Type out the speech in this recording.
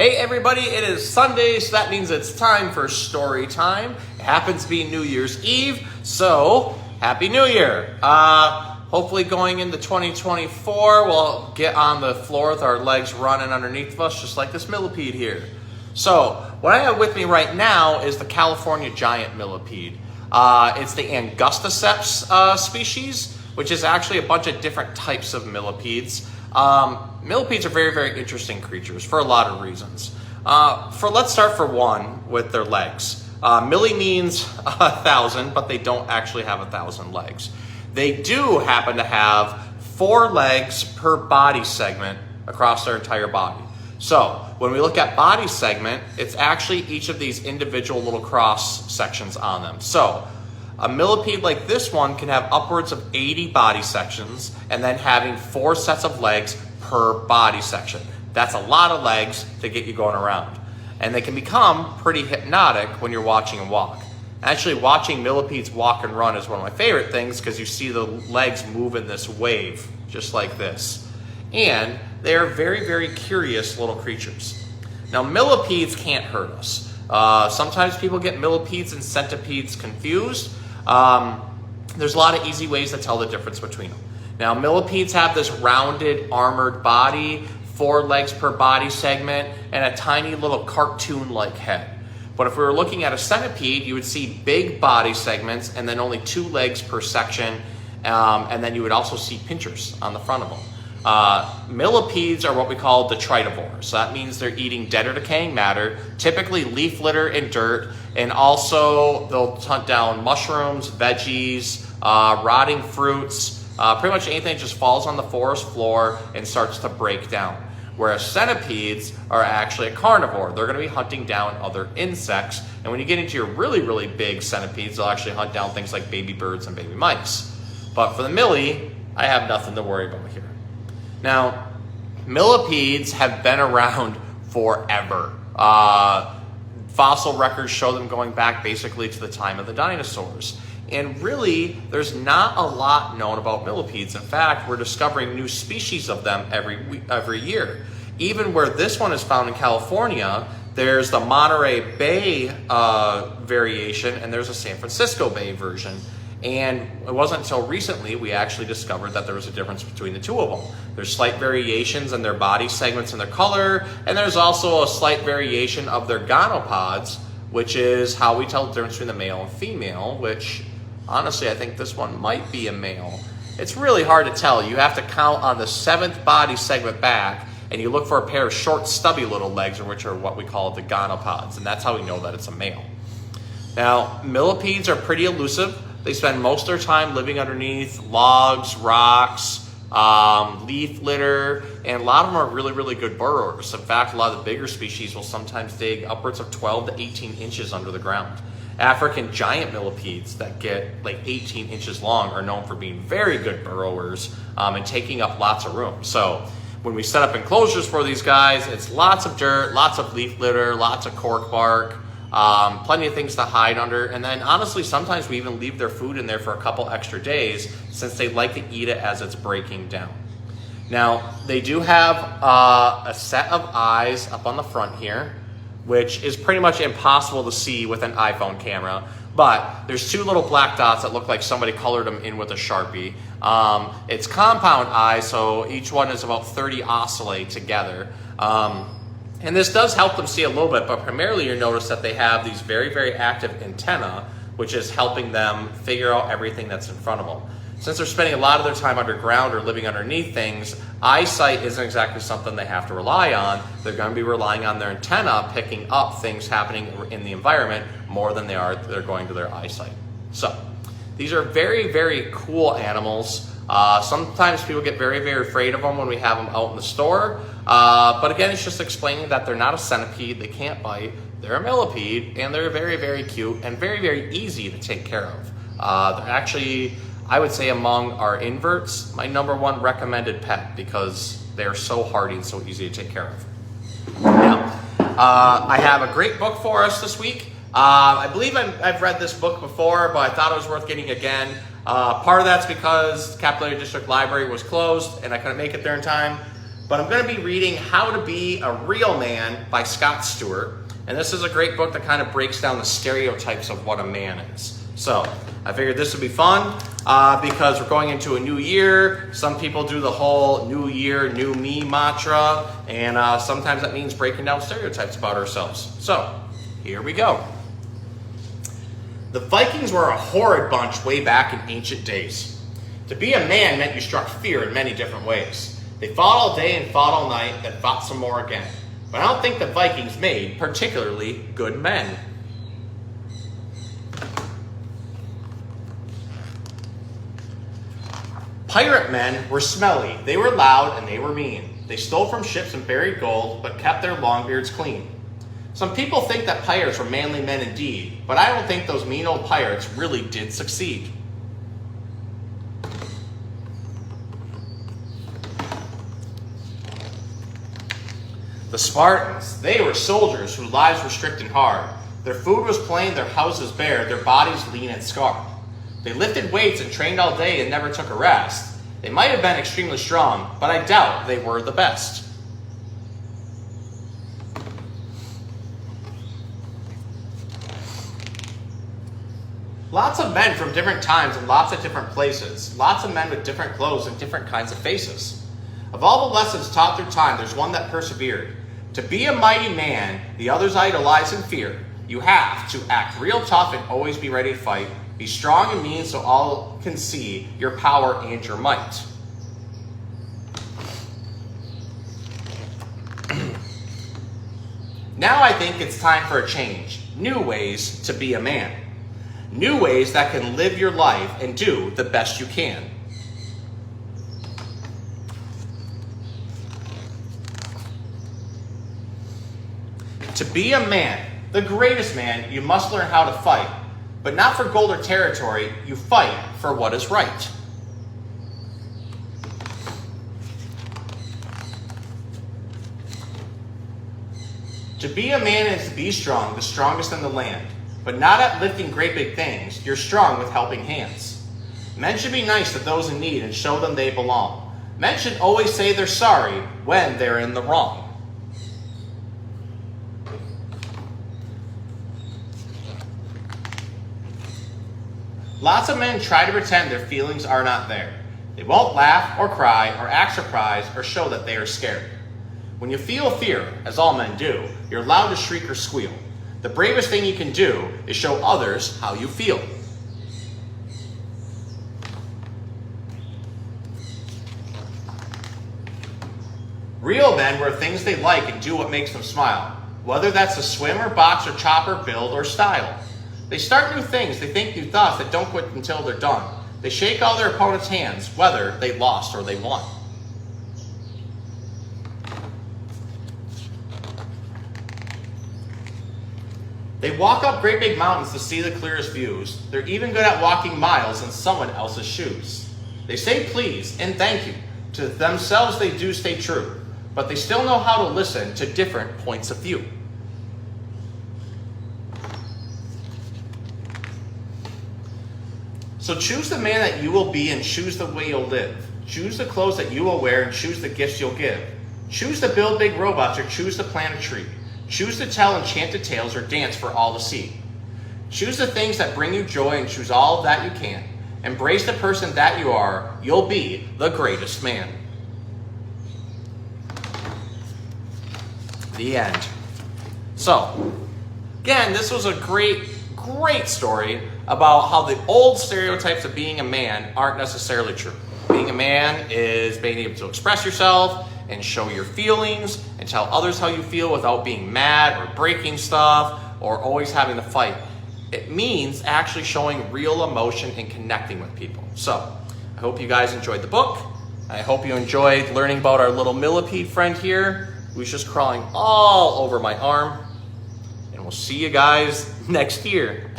Hey everybody, it is Sunday, so that means it's time for story time. It happens to be New Year's Eve, so Happy New Year. Hopefully going into 2024, we'll get on the floor with our legs running underneath of us, just like this millipede here. So, what I have with me right now is the California giant millipede. It's the Angusticeps species, which is actually a bunch of different types of millipedes. Millipedes are very, very interesting creatures for a lot of reasons. Let's start for one with their legs. Milli means 1,000, but they don't actually have 1,000 legs. They do happen to have 4 legs per body segment across their entire body. So when we look at body segment, it's actually each of these individual little cross sections on them. So a millipede like this one can have upwards of 80 body sections and then having 4 sets of legs per body section. That's a lot of legs to get you going around. And they can become pretty hypnotic when you're watching them walk. Actually, watching millipedes walk and run is one of my favorite things because you see the legs move in this wave, just like this. And they are very, very curious little creatures. Now, millipedes can't hurt us. Sometimes people get millipedes and centipedes confused. There's a lot of easy ways to tell the difference between them. Now, millipedes have this rounded, armored body, 4 legs per body segment, and a tiny little cartoon-like head. But if we were looking at a centipede, you would see big body segments and then only 2 legs per section, and then you would also see pinchers on the front of them. Millipedes are what we call detritivores. So that means they're eating dead or decaying matter, typically leaf litter and dirt, and also they'll hunt down mushrooms, veggies, rotting fruits, pretty much anything that just falls on the forest floor and starts to break down. Whereas centipedes are actually a carnivore. They're going to be hunting down other insects. And when you get into your really, really big centipedes, they'll actually hunt down things like baby birds and baby mice. But for the millie, I have nothing to worry about here. Now, millipedes have been around forever. Fossil records show them going back basically to the time of the dinosaurs. And really, there's not a lot known about millipedes. In fact, we're discovering new species of them every year. Even where this one is found in California, there's the Monterey Bay variation, and there's a San Francisco Bay version. And it wasn't until recently we actually discovered that there was a difference between the 2 of them. There's slight variations in their body segments and their color, and there's also a slight variation of their gonopods, which is how we tell the difference between the male and female, which honestly I think this one might be a male. It's really hard to tell. You have to count on the 7th body segment back, and you look for a pair of short, stubby little legs, which are what we call the gonopods, and that's how we know that it's a male. Now, millipedes are pretty elusive. They spend most of their time living underneath logs, rocks, leaf litter, and a lot of them are really, really good burrowers. In fact, a lot of the bigger species will sometimes dig upwards of 12 to 18 inches under the ground. African giant millipedes that get like 18 inches long are known for being very good burrowers and taking up lots of room. So when we set up enclosures for these guys, it's lots of dirt, lots of leaf litter, lots of cork bark, plenty of things to hide under, and then honestly sometimes we even leave their food in there for a couple extra days since they like to eat it as it's breaking down. Now they do have a set of eyes up on the front here, which is pretty much impossible to see with an iPhone camera, but there's 2 little black dots that look like somebody colored them in with a Sharpie. It's compound eyes, so each one is about 30 ocelli together. And this does help them see a little bit, but primarily you notice that they have these very, very active antennae, which is helping them figure out everything that's in front of them. Since they're spending a lot of their time underground or living underneath things, eyesight isn't exactly something they have to rely on. They're going to be relying on their antenna picking up things happening in the environment more than they're going to their eyesight. So these are very, very cool animals. Sometimes people get very, very afraid of them when we have them out in the store. But again, it's just explaining that they're not a centipede, they can't bite, they're a millipede, and they're very, very cute and very, very easy to take care of. They're actually, I would say among our inverts, my #1 recommended pet because they're so hardy and so easy to take care of. Now, I have a great book for us this week. I believe I've read this book before, but I thought it was worth getting again. Part of that's because Capillary District Library was closed and I couldn't make it there in time. But I'm going to be reading How to Be a Real Man by Scott Stewart. And this is a great book that kind of breaks down the stereotypes of what a man is. So I figured this would be fun because we're going into a new year. Some people do the whole new year, new me mantra. And sometimes that means breaking down stereotypes about ourselves. So here we go. The Vikings were a horrid bunch way back in ancient days. To be a man meant you struck fear in many different ways. They fought all day and fought all night, then fought some more again. But I don't think the Vikings made particularly good men. Pirate men were smelly, they were loud, and they were mean. They stole from ships and buried gold, but kept their long beards clean. Some people think that pirates were manly men indeed, but I don't think those mean old pirates really did succeed. The Spartans, they were soldiers whose lives were strict and hard. Their food was plain, their houses bare, their bodies lean and scarred. They lifted weights and trained all day and never took a rest. They might have been extremely strong, but I doubt they were the best. Lots of men from different times and lots of different places. Lots of men with different clothes and different kinds of faces. Of all the lessons taught through time, there's one that persevered. To be a mighty man, the others idolize and fear. You have to act real tough and always be ready to fight. Be strong and mean so all can see your power and your might. Now I think it's time for a change. New ways to be a man. New ways that can live your life and do the best you can. To be a man, the greatest man, you must learn how to fight. But not for gold or territory, you fight for what is right. To be a man is to be strong, the strongest in the land. But not at lifting great big things, you're strong with helping hands. Men should be nice to those in need and show them they belong. Men should always say they're sorry when they're in the wrong. Lots of men try to pretend their feelings are not there. They won't laugh or cry or act surprised or show that they are scared. When you feel fear, as all men do, you're allowed to shriek or squeal. The bravest thing you can do is show others how you feel. Real men wear things they like and do what makes them smile, whether that's to swim or box or chop or build or style. They start new things, they think new thoughts that don't quit until they're done. They shake all their opponents' hands, whether they lost or they won. They walk up great big mountains to see the clearest views. They're even good at walking miles in someone else's shoes. They say please and thank you. To themselves they do stay true, but they still know how to listen to different points of view. So choose the man that you will be and choose the way you'll live. Choose the clothes that you will wear and choose the gifts you'll give. Choose to build big robots or choose to plant a tree. Choose to tell enchanted tales or dance for all to see. Choose the things that bring you joy and choose all of that you can. Embrace the person that you are. You'll be the greatest man. The end. So, again, this was a great story about how the old stereotypes of being a man aren't necessarily true. Being a man is being able to express yourself and show your feelings and tell others how you feel without being mad or breaking stuff or always having to fight. It means actually showing real emotion and connecting with people. So, I hope you guys enjoyed the book. I hope you enjoyed learning about our little millipede friend here who's just crawling all over my arm. And we'll see you guys next year.